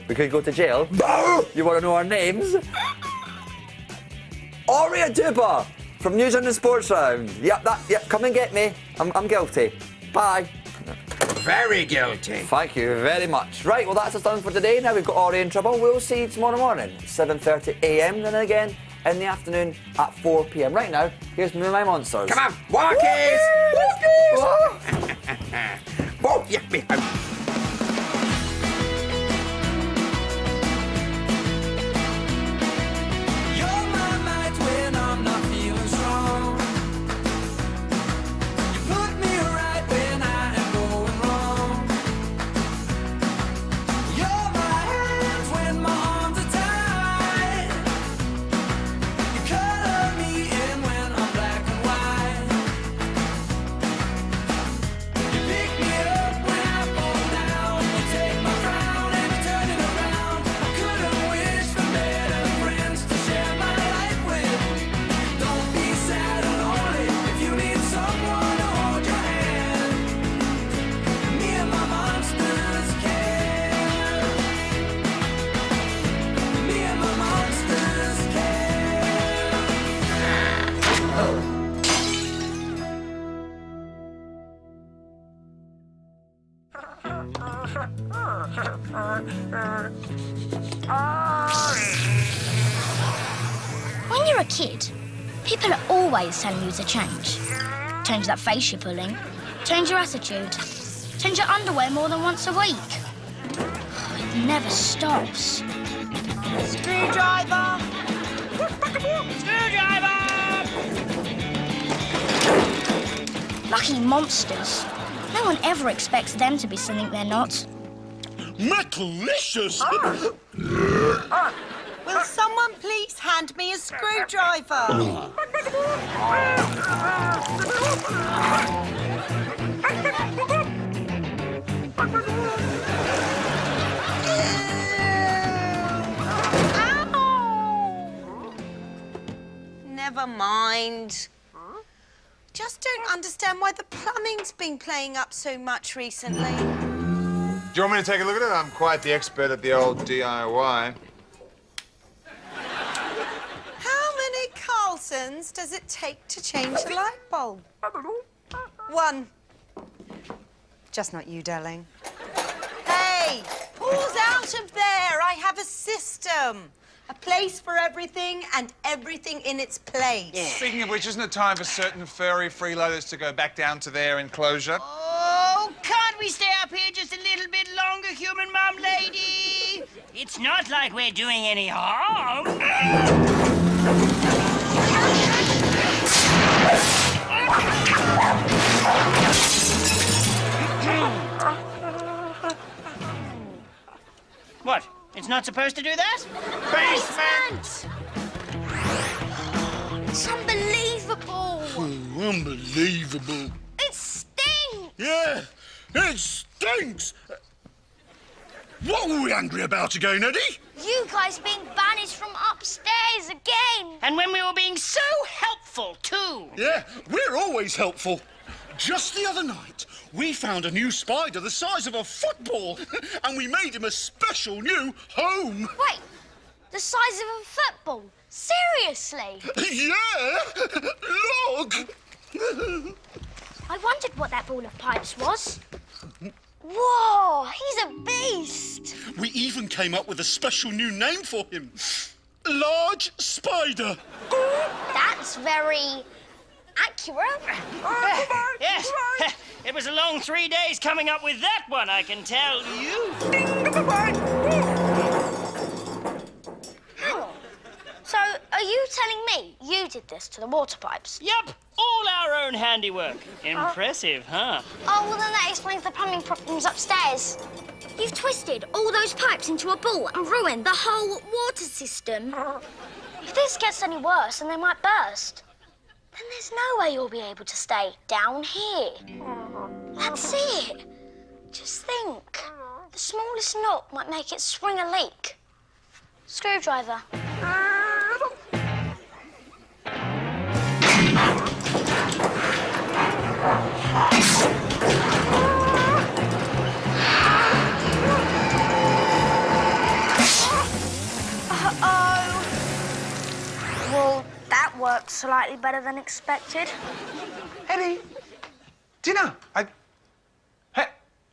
We could go to jail. You want to know our names? Aurea Duba from News on the Sports Round. Yep, come and get me. I'm guilty. Bye. Very guilty. Thank you very much. Right, well, that's us done for today. Now we've got Aurea in trouble. We'll see you tomorrow morning, 7:30 a.m. and then again in the afternoon at 4 p.m. Right now, here's Me and My Monsters. Come on, walkies! Walkies! Whoa, yeah, me out. When you're a kid, people are always telling you to change. Change that face you're pulling. Change your attitude. Change your underwear more than once a week. It never stops. Screwdriver! Screwdriver! Lucky monsters. No one ever expects them to be something they're not. Metalicious! Will someone please hand me a screwdriver? Ow! Never mind. Just don't understand why the plumbing's been playing up so much recently. Do you want me to take a look at it? I'm quite the expert at the old DIY. How many Carlsons does it take to change the light bulb? 1. Just not you, darling. Hey, pulls out of there. I have a system. A place for everything and everything in its place. Speaking of which, isn't it time for certain furry freeloaders to go back down to their enclosure? Oh, can't we stay up here just a little bit longer, human mom lady? It's not like we're doing any harm. What? It's not supposed to do that? Basement! It's unbelievable. Oh, unbelievable. It stinks. Yeah, it stinks. What were we angry about again, Eddie? You guys being banished from upstairs again. And when we were being so helpful, too. Yeah, we're always helpful. Just the other night, we found a new spider the size of a football, and we made him a special new home. Wait, the size of a football? Seriously? Yeah, look. I wondered what that ball of pipes was. Whoa, he's a beast. We even came up with a special new name for him. Large Spider. That's very accurate. Yes, it was a long 3 days coming up with that one, I can tell you. Hang on. So, are you telling me you did this to the water pipes? Yup, all our own handiwork. Impressive, huh? Oh, well then that explains the plumbing problems upstairs. You've twisted all those pipes into a ball and ruined the whole water system. If this gets any worse, then they might burst. Then there's no way you'll be able to stay down here. That's it. Just think. The smallest knot might make it spring a leak. Screwdriver. worked slightly better than expected. Eddie, dinner. Hey,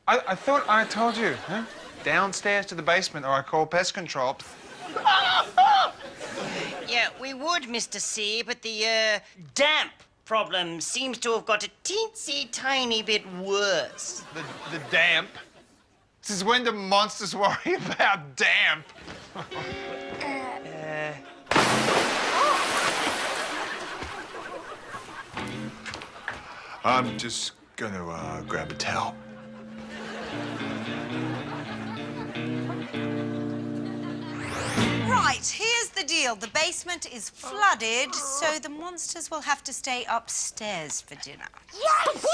I thought I told you, huh? Downstairs to the basement, or I call pest control. Yeah, we would, Mr. C, but the damp problem seems to have got a teensy tiny bit worse. The damp. Since when do monsters worry about damp? I'm just gonna grab a towel. Right, here's the deal. The basement is flooded, so the monsters will have to stay upstairs for dinner. Yes!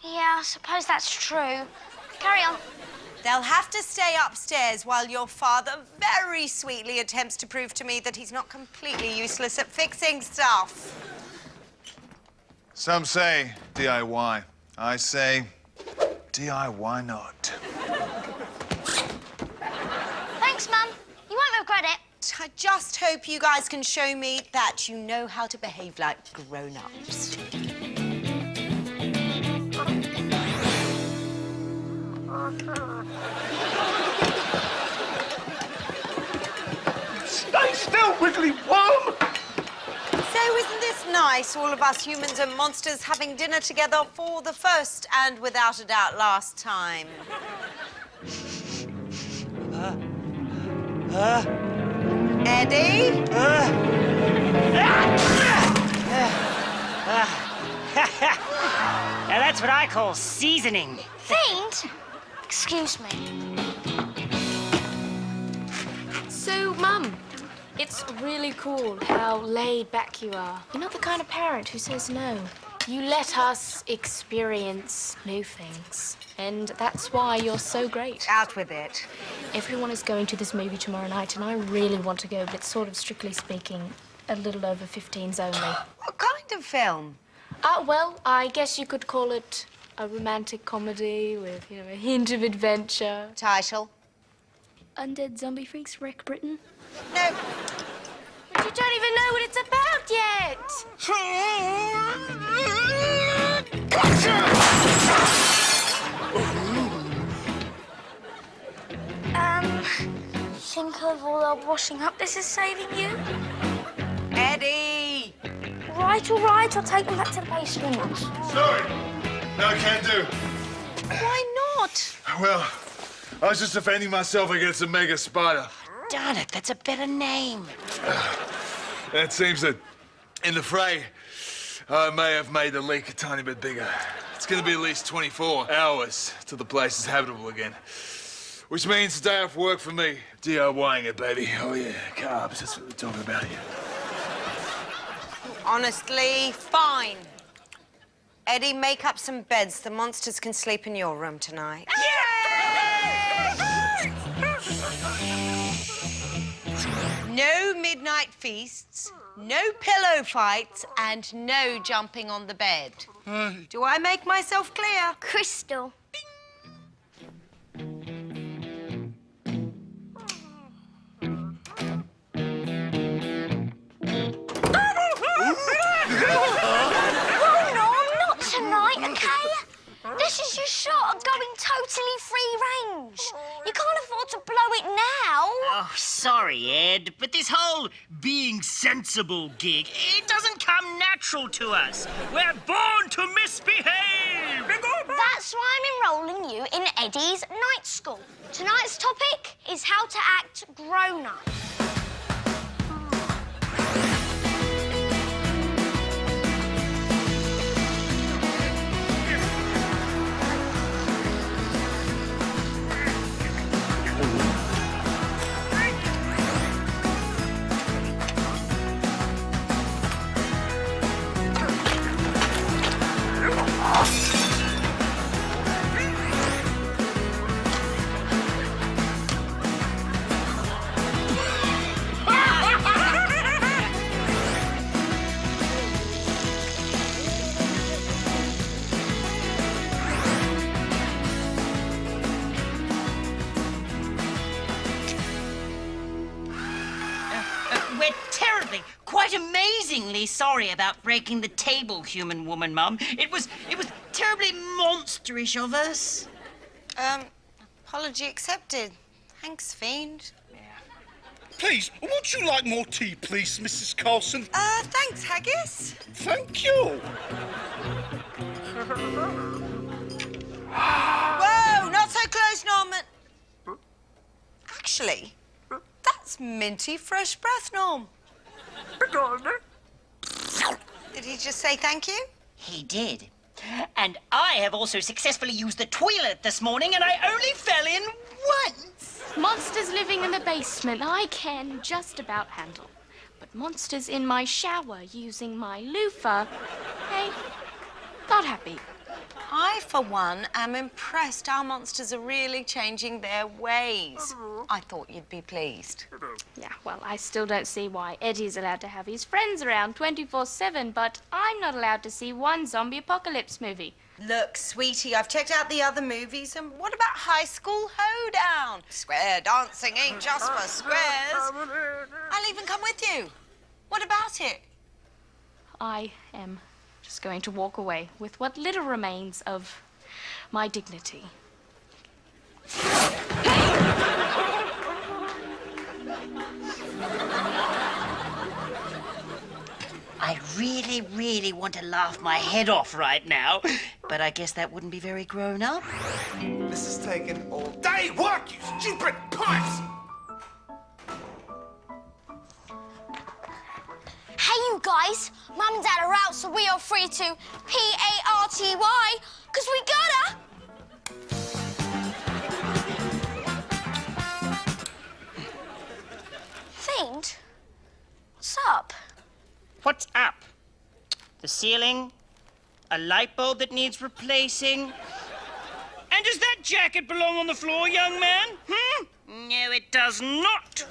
Yeah, I suppose that's true. Carry on. They'll have to stay upstairs while your father very sweetly attempts to prove to me that he's not completely useless at fixing stuff. Some say DIY. I say DIY not. Thanks, Mum. You won't regret it. I just hope you guys can show me that you know how to behave like grown-ups. Stay still, Wiggly Worm! So isn't this nice, all of us humans and monsters having dinner together for the first and, without a doubt, last time? Eddie? Now that's what I call seasoning. Fiend? Excuse me. So, Mum, it's really cool how laid back you are. You're not the kind of parent who says no. You let us experience new things. And that's why you're so great. Out with it. Everyone is going to this movie tomorrow night, and I really want to go, but it's sort of, strictly speaking, a little over 15s only. What kind of film? Well, I guess you could call it a romantic comedy with, you know, a hint of adventure. Title? Undead Zombie Freaks Wreck Britain. No. But you don't even know what it's about yet! Think of all the washing up this is saving you? Eddie! All right, I'll take them back to the basement. Sorry. No, can do. Why not? Well, I was just defending myself against a mega spider. Darn it, that's a better name. And it seems that in the fray, I may have made the leak a tiny bit bigger. It's going to be at least 24 hours till the place is habitable again. Which means a day off work for me. DIYing it, baby. Oh, yeah, carbs. That's what we're talking about here. Honestly, fine. Eddie, make up some beds. The monsters can sleep in your room tonight. No midnight feasts, no pillow fights, and no jumping on the bed. Do I make myself clear? Crystal. Tonight, okay? This is your shot at going totally free range. You can't afford to blow it now. Oh, sorry, Ed, but this whole being sensible gig, it doesn't come natural to us. We're born to misbehave. That's why I'm enrolling you in Eddie's night school. Tonight's topic is how to act grown-up. We're terribly, quite amazingly sorry about breaking the table, human woman, Mum. It was terribly monsterish of us. Apology accepted. Thanks, Fiend. Please, would you like more tea, please, Mrs. Carlson? Thanks, Haggis. Thank you. Whoa, not so close, Norman. Actually, that's minty fresh breath, Norm. Did he just say thank you? He did. And I have also successfully used the toilet this morning, and I only fell in once. Monsters living in the basement, I can just about handle. But monsters in my shower using my loofah, hey, not happy. I, for one, am impressed our monsters are really changing their ways. I thought you'd be pleased. Yeah, well, I still don't see why Eddie's allowed to have his friends around 24/7, but I'm not allowed to see one zombie apocalypse movie. Look, sweetie, I've checked out the other movies, and what about High School Hoedown? Square dancing ain't just for squares. I'll even come with you. What about it? I am just going to walk away with what little remains of my dignity. I really, really want to laugh my head off right now, but I guess that wouldn't be very grown up. This is taking all Day work, you stupid pipes! Hey, you guys. Mum and Dad are out, so we are free to P-A-R-T-Y, because we gotta. Fiend? What's up? What's up? The ceiling? A light bulb that needs replacing? And does that jacket belong on the floor, young man? No, it does not.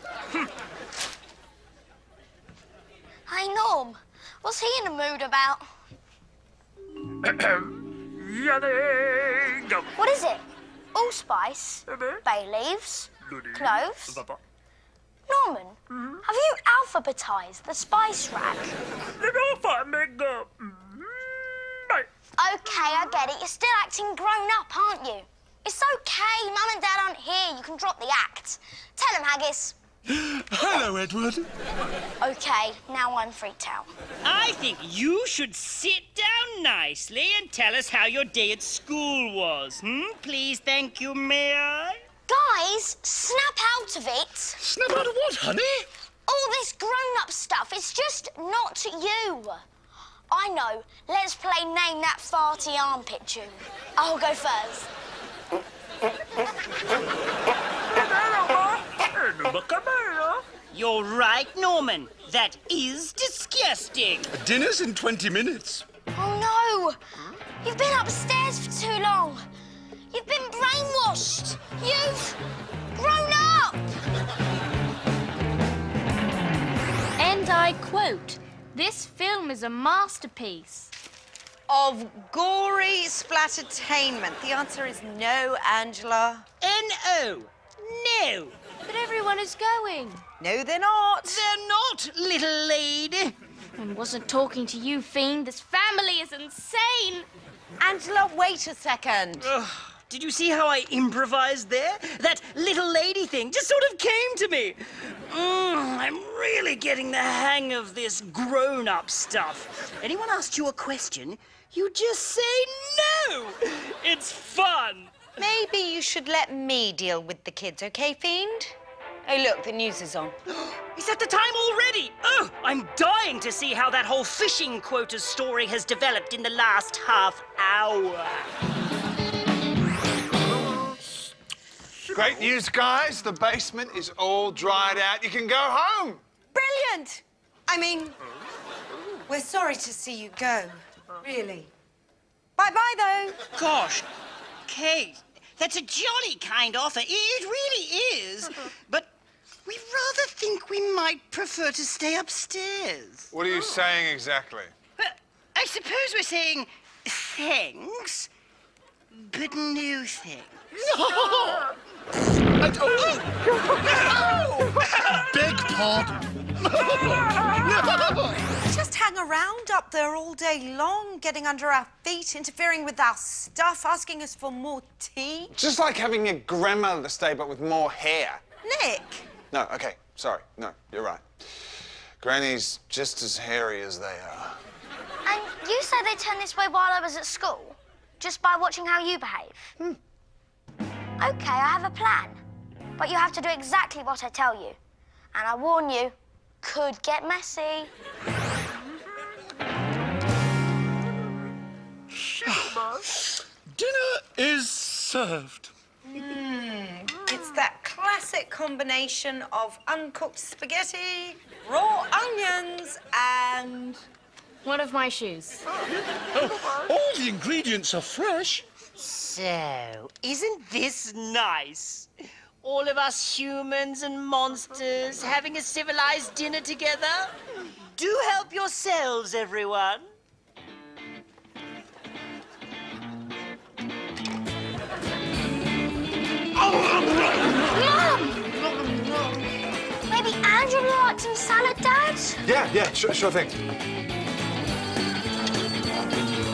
Hey, Norm. What's he in the mood about? What is it? Allspice? Bay leaves? Cloves? Norman, have you alphabetized the spice rack? Okay, I get it. You're still acting grown up, aren't you? It's okay. Mum and Dad aren't here. You can drop the act. Tell them, Haggis. Hello, Edward. Okay, now I'm freaked out. I think you should sit down nicely and tell us how your day at school was. Please, thank you, may I? Guys, snap out of it. Snap out of what, honey? All this grown-up stuff, it's just not you. I know. Let's play Name That Farty Armpit tune. I'll go first. You're right, Norman. That is disgusting. Dinner's in 20 minutes. Oh, no. You've been upstairs for too long. You've been brainwashed. You've grown up. And I quote, "This film is a masterpiece." Of gory splattertainment. The answer is no, Angela. N-O. No. But everyone is going. No, they're not. They're not, little lady. I wasn't talking to you, Fiend. This family is insane. Angela, wait a second. Did you see how I improvised there? That little lady thing just sort of came to me. I'm really getting the hang of this grown-up stuff. Anyone asked you a question, you just say no. It's fun. Maybe you should let me deal with the kids, okay, Fiend? Oh, look, the news is on. Is that the time already? Oh, I'm dying to see how that whole fishing quota story has developed in the last half hour. Great news, guys. The basement is all dried out. You can go home. Brilliant! I mean, we're sorry to see you go, really. Bye-bye, though. Gosh, Kate, that's a jolly kind offer. It really is. But we rather think we might prefer to stay upstairs. What are you saying exactly? I suppose we're saying thanks, but no thanks. Beg pardon. Just hang around up there all day long, getting under our feet, interfering with our stuff, asking us for more tea. Just like having a grandmother to stay, but with more hair. Nick! No, okay, sorry. No, you're right. Granny's just as hairy as they are. And you say they turned this way while I was at school? Just by watching how you behave? OK, I have a plan. But you have to do exactly what I tell you. And I warn you, could get messy. Dinner is served. It's that classic combination of uncooked spaghetti, raw onions, and... One of my shoes. All the ingredients are fresh. So, isn't this nice? All of us humans and monsters having a civilized dinner together? Do help yourselves, everyone. Mum! Maybe Andrew would like some salad, Dad? Yeah, sure thing.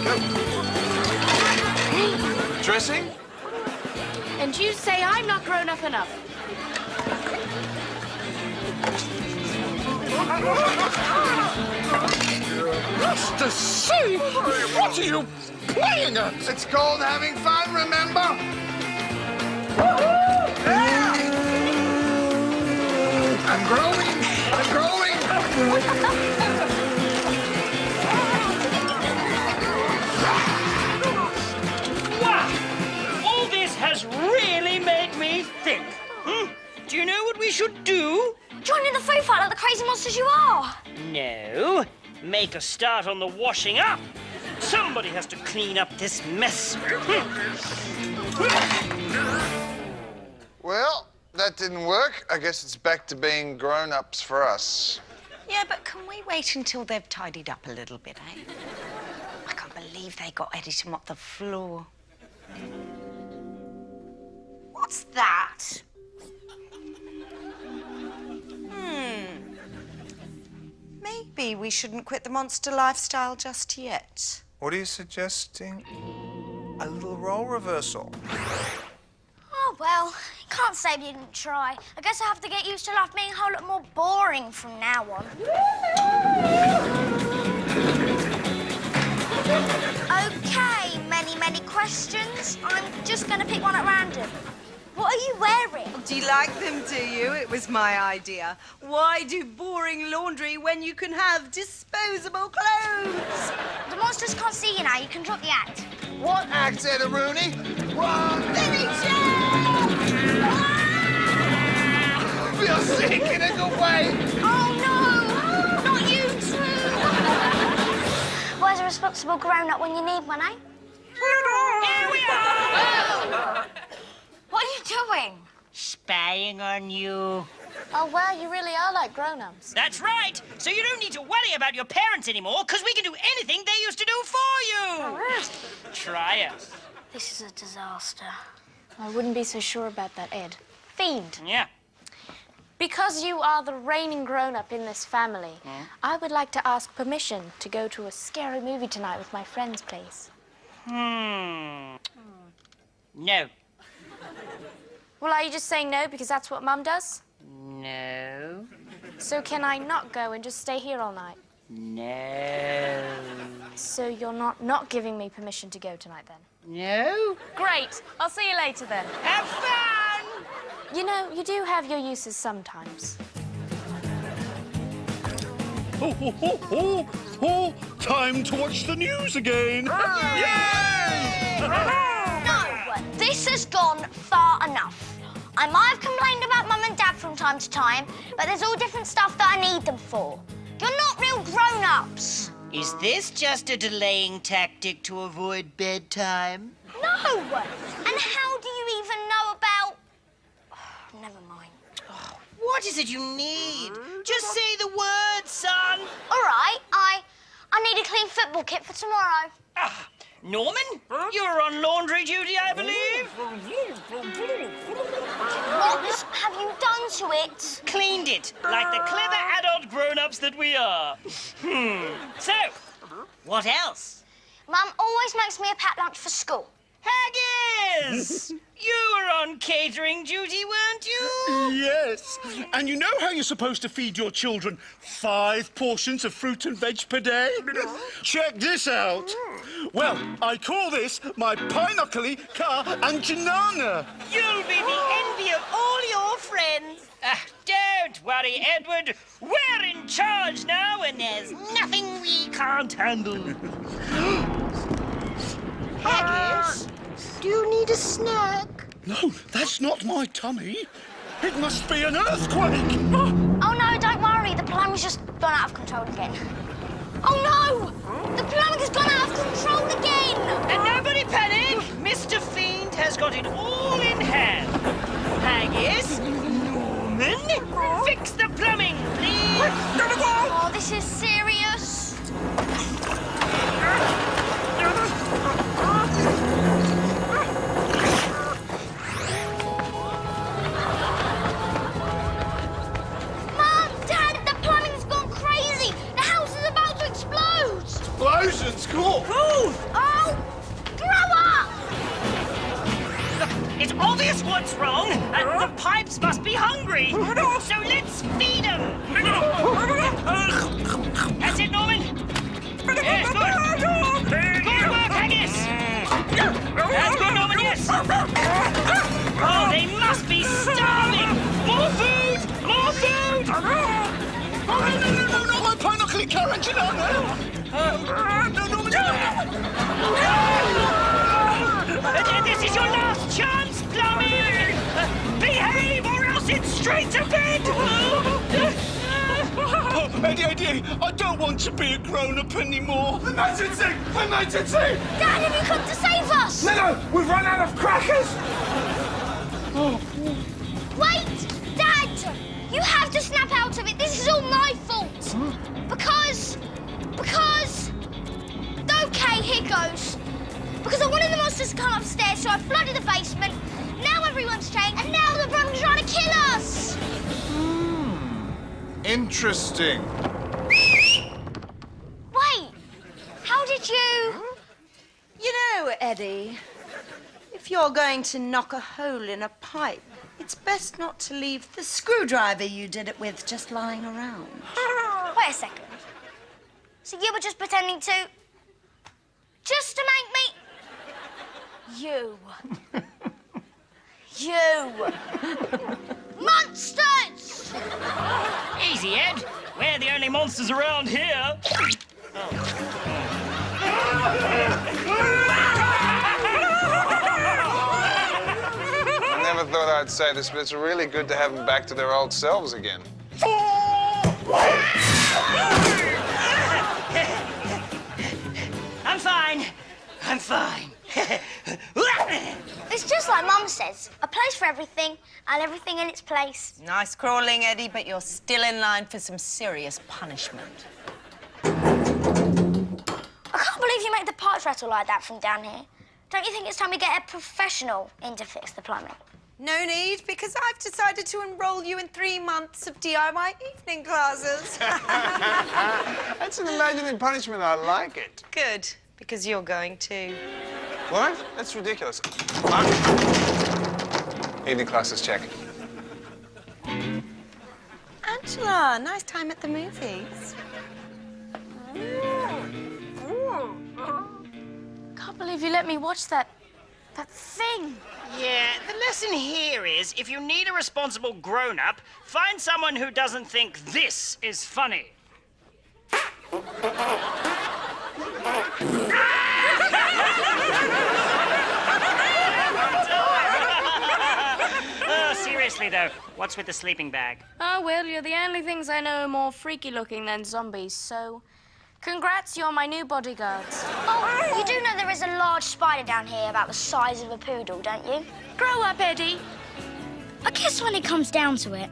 Go. Dressing? And you say I'm not grown up enough. Master C! What are you playing at? It's called having fun, remember? I'm growing! Wow! All this has really made me think. Do you know what we should do? Join in the food fight like the crazy monsters you are. No. Make a start on the washing up. Somebody has to clean up this mess. Well, that didn't work. I guess it's back to being grown-ups for us. Yeah, but can we wait until they've tidied up a little bit, eh? I can't believe they got Eddie to mop the floor. What's that? Maybe we shouldn't quit the monster lifestyle just yet. What are you suggesting? A little role reversal. Oh, well, can't say we didn't try. I guess I have to get used to life being a whole lot more boring from now on. OK, many questions. I'm just going to pick one at random. What are you wearing? Do you like them, do you? It was my idea. Why do boring laundry when you can have disposable clothes? The monsters can't see you now. You can drop the act. What act, Ed Rooney? One! Feel sick in a good way. Oh, no! Not you too! Where's a responsible grown-up when you need one, eh? Here we are! What are you doing? Spying on you. Oh, well, you really are like grown-ups. That's right. So you don't need to worry about your parents anymore, because we can do anything they used to do for you. Try us. This is a disaster. I wouldn't be so sure about that, Ed. Fiend. Yeah. Because you are the reigning grown-up in this family, I would like to ask permission to go to a scary movie tonight with my friends, please. No. Well, are you just saying no because that's what Mum does? No. So can I not go and just stay here all night? No. So you're not giving me permission to go tonight, then? No. Great. I'll see you later, then. Have fun! You know, you do have your uses sometimes. Time to watch the news again. Yay! No, this has gone far enough. I might have complained about Mum and Dad from time to time, but there's all different stuff that I need them for. You're not real grown-ups. Is this just a delaying tactic to avoid bedtime? No! And how do you even know about... Never mind. What is it you need? Just say the word, son. All right, I need a clean football kit for tomorrow. Norman, you're on laundry duty, I believe. What? have you done to it? Cleaned it, like the clever adult grown-ups that we are. So, what else? Mum always makes me a packed lunch for school. Haggis! You were on catering duty, weren't you? Yes. And you know how you're supposed to feed your children 5 portions of fruit and veg per day? Check this out. Well, I call this my Pinocchio Car and Janana. You'll be the envy of all your friends. Don't worry, Edward. We're in charge now, and there's nothing we can't handle. Haggis, do you need a snack? No, that's not my tummy. It must be an earthquake. Oh no, don't worry. The plumbing's just gone out of control again. Oh no! The plumbing has gone out of control again! And nobody panic! Mr. Fiend has got it all in hand. Haggis, Norman, fix the plumbing, please. Oh, this is serious. Mum, Dad, the plumbing's gone crazy. The house is about to explode. Explosions, cool. Oh, grow up! It's obvious what's wrong. The pipes must be hungry. So let's feed them. That's it, Norman. Yes, good. Good work, Haggis. That's good, Norman, yes. Oh, they must be starving. More food! More food! Oh, no, not my Pinocchio Car and Janana. No, Norman, This is your last chance, plumbing! Behave or else it's straight to bed! Oh, Eddie, I don't want to be a grown-up anymore. Emergency! Emergency! Dad, have you come to save us? No, we've run out of crackers! Wait! Dad! You have to snap out of it. This is all my fault. Because... Okay, here goes. Because I wanted the monsters to come upstairs, so I flooded the basement. Now everyone's changed, and now the brother's trying to kill us! Interesting. Wait! How did you... You know, Eddie, if you're going to knock a hole in a pipe, it's best not to leave the screwdriver you did it with just lying around. Wait a second. So you were just pretending to... Just to make me... You. You. Monsters! Easy, Ed. We're the only monsters around here. I never thought I'd say this, but it's really good to have them back to their old selves again. I'm fine. I'm fine. It's just like Mum says. A place for everything, and everything in its place. Nice crawling, Eddie, but you're still in line for some serious punishment. I can't believe you make the pipes rattle like that from down here. Don't you think it's time we get a professional in to fix the plumbing? No need, because I've decided to enroll you in 3 months of DIY evening classes. That's an imagining punishment. I like it. Good, because you're going too. What? That's ridiculous. Evening classes, check. Angela, nice time at the movies. Can't believe you let me watch that thing. Yeah, the lesson here is if you need a responsible grown-up, find someone who doesn't think this is funny. Oh, seriously though, what's with the sleeping bag? Oh, well, you're the only things I know more freaky looking than zombies, so congrats, you're my new bodyguards. Oh, you do know there is a large spider down here about the size of a poodle, don't you? Grow up, Eddie. I guess when it comes down to it,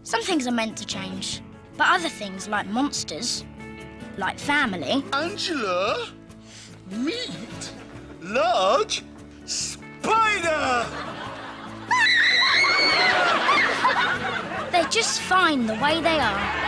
some things are meant to change. But other things, like monsters, like family... Angela, meet large spider. They're just fine the way they are.